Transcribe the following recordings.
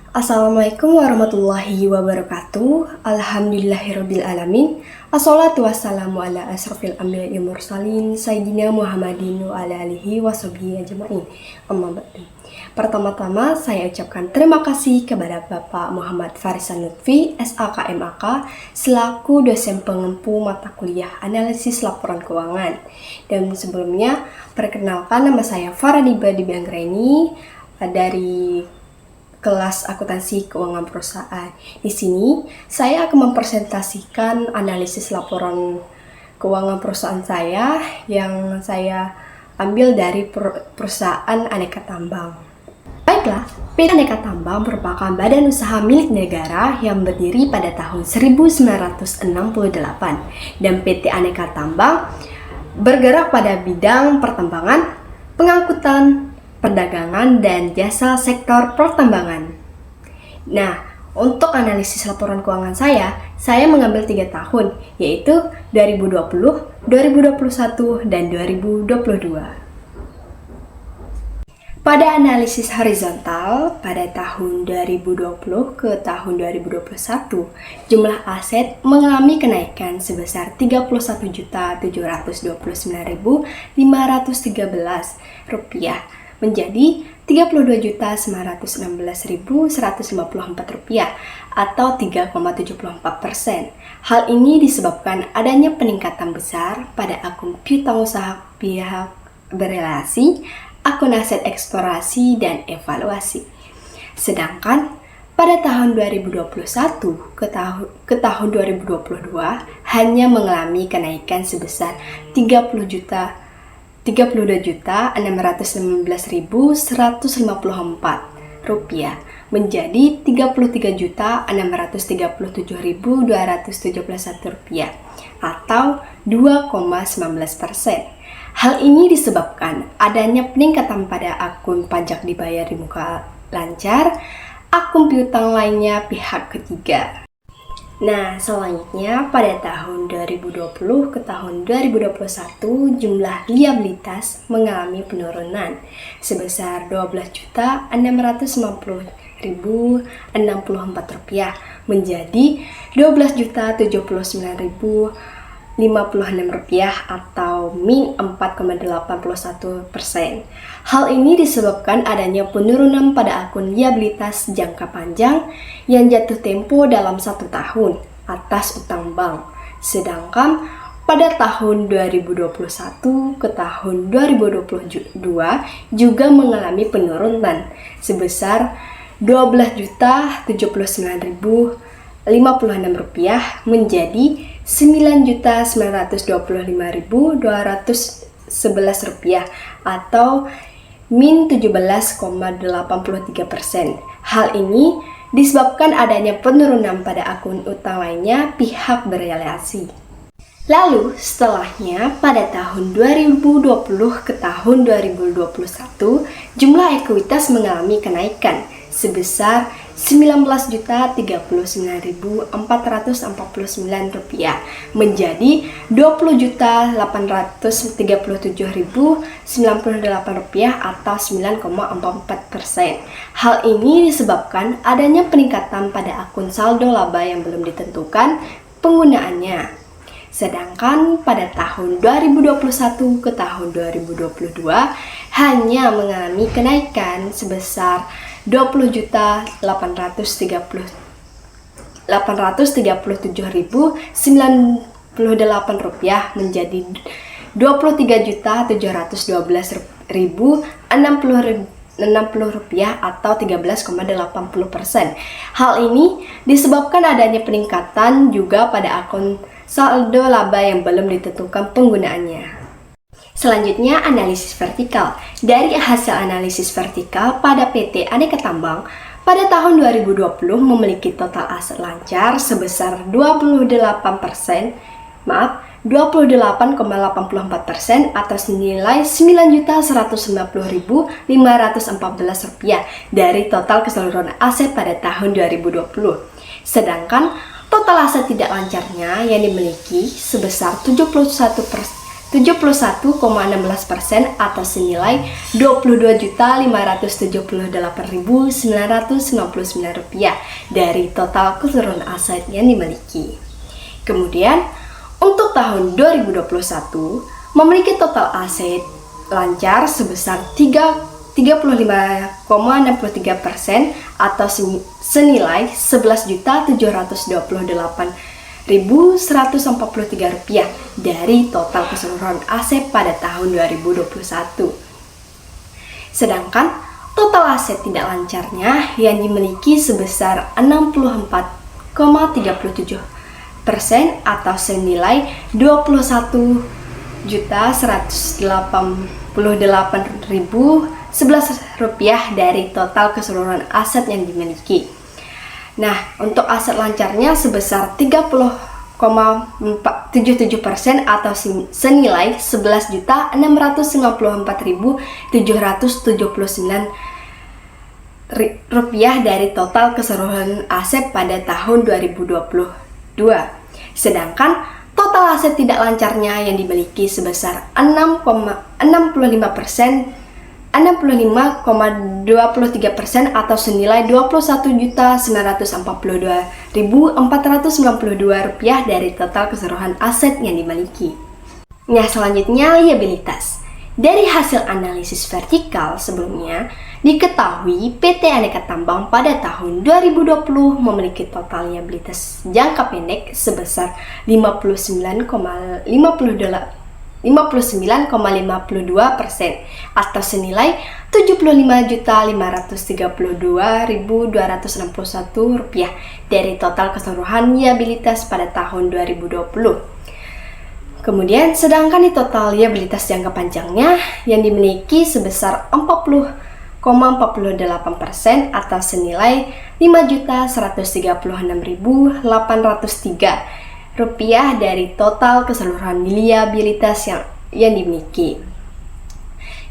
Assalamualaikum warahmatullahi wabarakatuh. Alhamdulillahirabbil alamin. Assalatu wassalamu ala asrofil anbiya'i mursalin sayyidina Muhammadin wa ala alihi washabihi ajmain. Amma ba'du. Pertama-tama saya ucapkan terima kasih kepada Bapak Muhammad Farisan Lutfi, SAKMAK, selaku dosen pengempu mata kuliah analisis laporan keuangan. Dan sebelumnya, perkenalkan nama saya Faradiba Dibianggraini dari kelas akuntansi keuangan perusahaan. Di sini saya akan mempresentasikan analisis laporan keuangan perusahaan saya yang saya ambil dari perusahaan Aneka Tambang. Baiklah, PT Aneka Tambang merupakan badan usaha milik negara yang berdiri pada tahun 1968 dan PT Aneka Tambang bergerak pada bidang pertambangan, pengangkutan, perdagangan, dan jasa sektor pertambangan. Nah, untuk analisis laporan keuangan saya mengambil 3 tahun, yaitu 2020, 2021, dan 2022. Pada analisis horizontal, pada tahun 2020 ke tahun 2021, jumlah aset mengalami kenaikan sebesar Rp32.529.513 menjadi Rp32.916.154 atau 3,74%. Hal ini disebabkan adanya peningkatan besar pada akun piutang usaha pihak berrelasi, akun aset eksplorasi dan evaluasi. Sedangkan pada tahun 2021 ke tahun 2022 hanya mengalami kenaikan sebesar Rp33.619.154 menjadi Rp33.637.271 atau 2,19%. Hal ini disebabkan adanya peningkatan pada akun pajak dibayar di muka lancar, akun piutang lainnya pihak ketiga. Nah, selanjutnya pada tahun 2020 ke tahun 2021 jumlah liabilitas mengalami penurunan sebesar Rp12.690.064 menjadi Rp12.079.056 atau min 4,81%. Hal ini disebabkan adanya penurunan pada akun liabilitas jangka panjang yang jatuh tempo dalam 1 tahun atas utang bank. Sedangkan pada tahun 2021 ke tahun 2022 juga mengalami penurunan sebesar Rp12.079.056 menjadi Rp9.925.211 atau min 17,83%. Hal ini disebabkan adanya penurunan pada akun utang lainnya pihak berrelasi. Lalu setelahnya pada tahun 2020 ke tahun 2021 jumlah ekuitas mengalami kenaikan sebesar Rp19.039.449 menjadi Rp20.837.098 atau 9,44%. Hal ini disebabkan adanya peningkatan pada akun saldo laba yang belum ditentukan penggunaannya. Sedangkan pada tahun 2021 ke tahun 2022 hanya mengalami kenaikan sebesar Rp20.837.098 menjadi Rp23.712.060 atau 13,80%. Hal ini disebabkan adanya peningkatan juga pada akun saldo laba yang belum ditentukan penggunaannya. Selanjutnya, analisis vertikal. Dari hasil analisis vertikal pada PT Aneka Tambang, pada tahun 2020 memiliki total aset lancar sebesar 28,84% atau senilai Rp9.190.514 dari total keseluruhan aset pada tahun 2020. Sedangkan total aset tidak lancarnya yang dimiliki sebesar 71,16% atau senilai Rp22.578.999 dari total keseluruhan aset yang dimiliki. Kemudian, untuk tahun 2021 memiliki total aset lancar sebesar 35,63% atau senilai Rp11.728.143 dari total keseluruhan aset pada tahun 2021. Sedangkan total aset tidak lancarnya yang dimiliki sebesar 64,37% atau senilai Rp21.188.011 dari total keseluruhan aset yang dimiliki. Nah, untuk aset lancarnya sebesar 30,77% atau senilai Rp11.694.779 dari total keseluruhan aset pada tahun 2022. Sedangkan total aset tidak lancarnya yang dimiliki sebesar 65,23% atau senilai Rp21.942.492 dari total keseluruhan aset yang dimiliki. Nah, selanjutnya liabilitas. Dari hasil analisis vertikal sebelumnya, diketahui PT Aneka Tambang pada tahun 2020 memiliki total liabilitas jangka pendek sebesar 59,52% atau senilai Rp75.532.261 dari total keseluruhan liabilitas pada tahun 2020. Kemudian, sedangkan di total liabilitas jangka panjangnya yang dimiliki sebesar 40,48% atau senilai Rp5.136.803 dari total keseluruhan liabilitas yang dimiliki.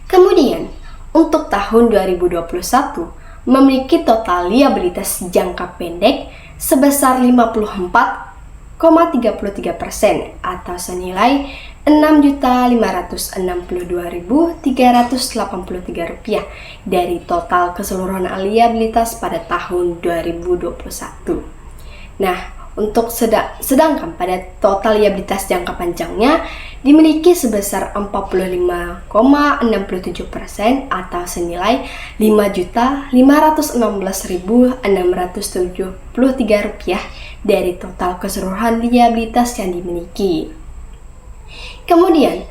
Kemudian, untuk tahun 2021 memiliki total liabilitas jangka pendek sebesar 54,33% atau senilai Rp6.562.383 dari total keseluruhan liabilitas pada tahun 2021. Nah, untuk sedangkan pada total liabilitas jangka panjangnya dimiliki sebesar 45,67% atau senilai Rp5.516.673 dari total keseluruhan liabilitas yang dimiliki. Kemudian,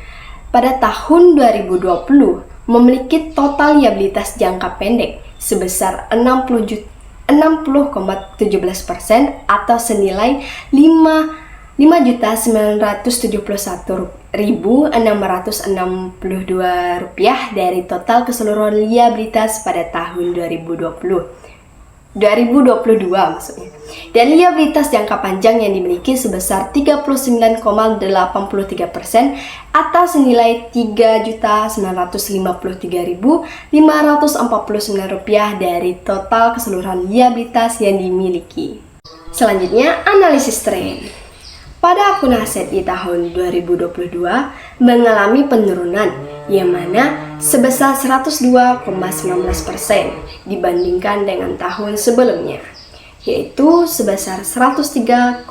pada tahun 2020 memiliki total liabilitas jangka pendek sebesar 60,17% atau senilai Rp5.971.662 dari total keseluruhan liabilitas pada tahun 2022 maksudnya. Dan liabilitas jangka panjang yang dimiliki sebesar 39,83% atau senilai Rp3.953.549 dari total keseluruhan liabilitas yang dimiliki. Selanjutnya, analisis tren. Pada akun aset di tahun 2022 mengalami penurunan yang mana sebesar 102,19% dibandingkan dengan tahun sebelumnya, yaitu sebesar 103,74%.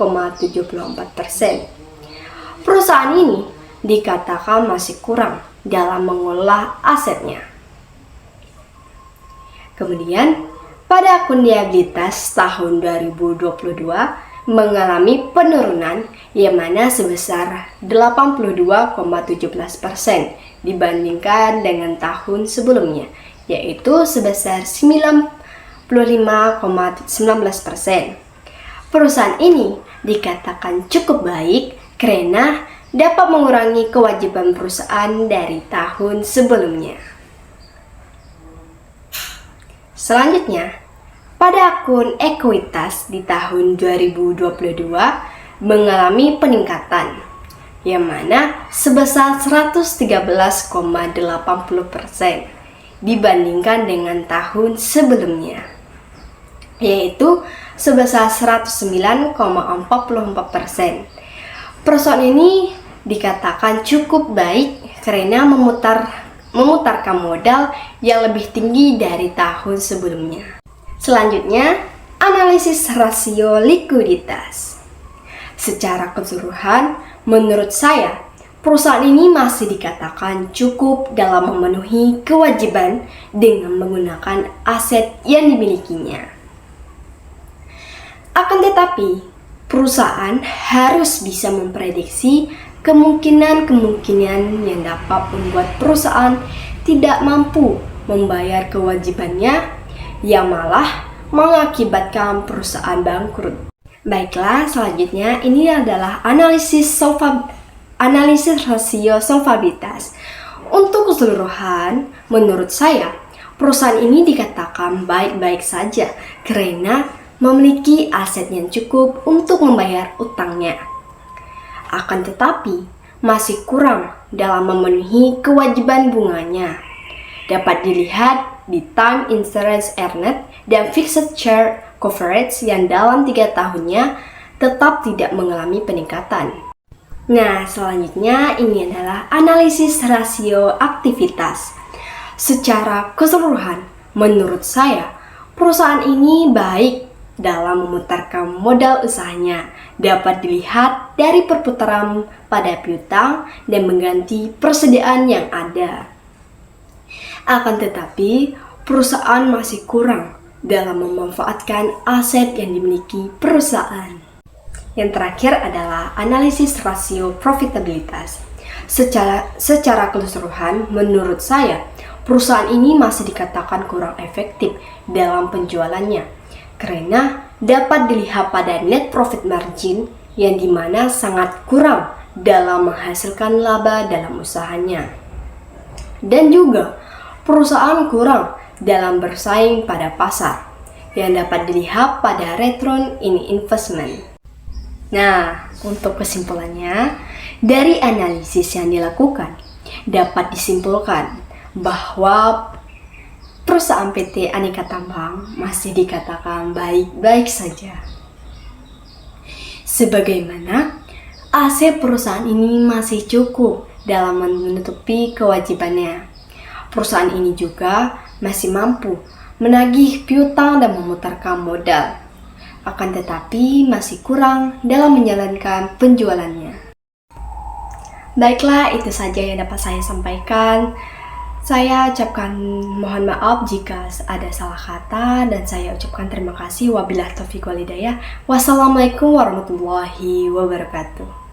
Perusahaan ini dikatakan masih kurang dalam mengelola asetnya. Kemudian, pada akun liabilitas tahun 2022 mengalami penurunan yang mana sebesar 82,17% dibandingkan dengan tahun sebelumnya, yaitu sebesar 95,19%. Perusahaan ini dikatakan cukup baik karena dapat mengurangi kewajiban perusahaan dari tahun sebelumnya. Selanjutnya, pada akun ekuitas di tahun 2022 mengalami peningkatan yang mana sebesar 113,80% dibandingkan dengan tahun sebelumnya, yaitu sebesar 109,44%. Perusahaan ini dikatakan cukup baik karena memutarkan modal yang lebih tinggi dari tahun sebelumnya. Selanjutnya, analisis rasio likuiditas. Secara keseluruhan, menurut saya, perusahaan ini masih dikatakan cukup dalam memenuhi kewajiban dengan menggunakan aset yang dimilikinya. Akan tetapi, perusahaan harus bisa memprediksi kemungkinan-kemungkinan yang dapat membuat perusahaan tidak mampu membayar kewajibannya, yang malah mengakibatkan perusahaan bangkrut. Baiklah, selanjutnya ini adalah analisis rasio solvabilitas. Untuk keseluruhan, menurut saya, perusahaan ini dikatakan baik-baik saja karena memiliki aset yang cukup untuk membayar utangnya. Akan tetapi, masih kurang dalam memenuhi kewajiban bunganya. Dapat dilihat di time insurance earned dan fixed charge coverage yang dalam 3 tahunnya tetap tidak mengalami peningkatan. Nah, selanjutnya ini adalah analisis rasio aktivitas. Secara keseluruhan, menurut saya, perusahaan ini baik dalam memutarkan modal usahanya. Dapat dilihat dari perputaran pada piutang dan mengganti persediaan yang ada. Akan tetapi, perusahaan masih kurang dalam memanfaatkan aset yang dimiliki perusahaan. Yang terakhir adalah analisis rasio profitabilitas. Secara keseluruhan, menurut saya, perusahaan ini masih dikatakan kurang efektif dalam penjualannya karena dapat dilihat pada net profit margin yang dimana sangat kurang dalam menghasilkan laba dalam usahanya. Dan juga perusahaan kurang dalam bersaing pada pasar yang dapat dilihat pada return in investment. Nah, untuk kesimpulannya, dari analisis yang dilakukan dapat disimpulkan bahwa perusahaan PT Aneka Tambang masih dikatakan baik-baik saja. Sebagaimana aset perusahaan ini masih cukup dalam menutupi kewajibannya. Perusahaan ini juga masih mampu menagih piutang dan memutarkan modal. Akan tetapi masih kurang dalam menjalankan penjualannya. Baiklah, itu saja yang dapat saya sampaikan. Saya ucapkan mohon maaf jika ada salah kata dan saya ucapkan terima kasih. Wabillahi taufiq wal hidayah. Wassalamualaikum warahmatullahi wabarakatuh.